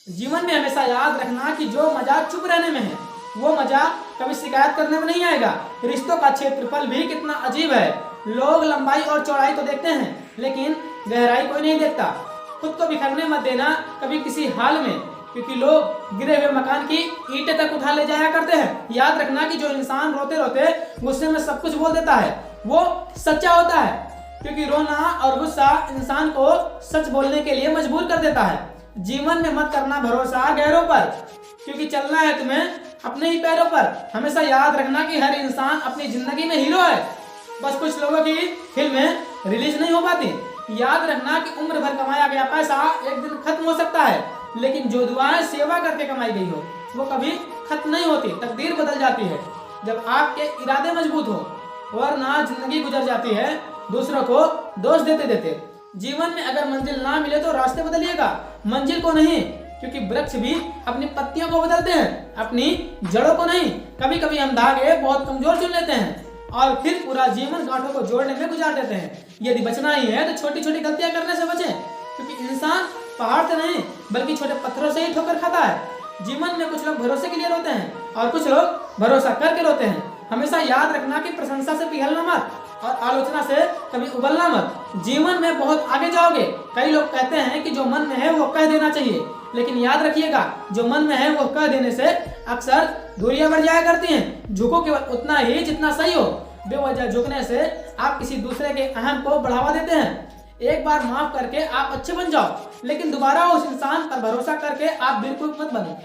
जीवन में हमेशा याद रखना कि जो मजा चुप रहने में है वो मजा कभी शिकायत करने में नहीं आएगा। रिश्तों का क्षेत्रफल भी कितना अजीब है। लोग लंबाई और चौड़ाई तो देखते हैं लेकिन गहराई कोई नहीं देखता। खुद को बिखरने मत देना कभी किसी हाल में, क्योंकि लोग गिरे हुए मकान की ईंटें तक उठा ले जाया करते हैं। याद रखना कि जो इंसान रोते रोते गुस्से में सब कुछ बोल देता है वो सच्चा होता है, क्योंकि रोना और गुस्सा इंसान को सच बोलने के लिए मजबूर कर देता है। जीवन में मत करना भरोसा गैरों पर, क्योंकि चलना है तुम्हें अपने ही पैरों पर। हमेशा याद रखना कि हर इंसान अपनी जिंदगी में हीरो है, बस कुछ लोगों की फिल्में रिलीज नहीं हो पाती। याद रखना कि उम्र भर कमाया गया पैसा एक दिन खत्म हो सकता है, लेकिन जो दुआएं सेवा करके कमाई गई हो वो कभी खत्म नहीं होती। तकदीर बदल जाती है जब आपके इरादे मजबूत हो, वरना जिंदगी गुजर जाती है दूसरों को दोष देते देते। जीवन में अगर मंजिल ना मिले तो रास्ते बदलिएगा, मंजिल को नहीं, क्योंकि वृक्ष भी अपनी पत्तियों को बदलते हैं, अपनी जड़ों को नहीं। कभी कभी हम धागे बहुत कमजोर चुन लेते हैं और फिर पूरा जीवन गांठों को जोड़ने में गुजार देते हैं। यदि बचना ही है तो छोटी छोटी गलतियां करने से बचें, क्योंकि इंसान पहाड़ से नहीं बल्कि छोटे पत्थरों से ही ठोकर खाता है। जीवन में कुछ लोग भरोसे के लिए रोते हैं और कुछ लोग भरोसा करके रोते हैं। हमेशा याद रखना कि प्रशंसा से पिघलना मत और आलोचना से कभी उबलना मत। जीवन में बहुत आगे जाओगे। कई लोग कहते हैं कि जो मन में है वो कह देना चाहिए, लेकिन याद रखिएगा जो मन में है वो कह देने से अक्सर दूरियां बढ़ जाया करती हैं। झुको केवल उतना ही जितना सही हो। बेवजह झुकने से आप किसी दूसरे के अहम को बढ़ावा देते हैं। एक बार माफ करके आप अच्छे बन जाओ, लेकिन दोबारा उस इंसान पर भरोसा करके आप बिल्कुल मत बनो।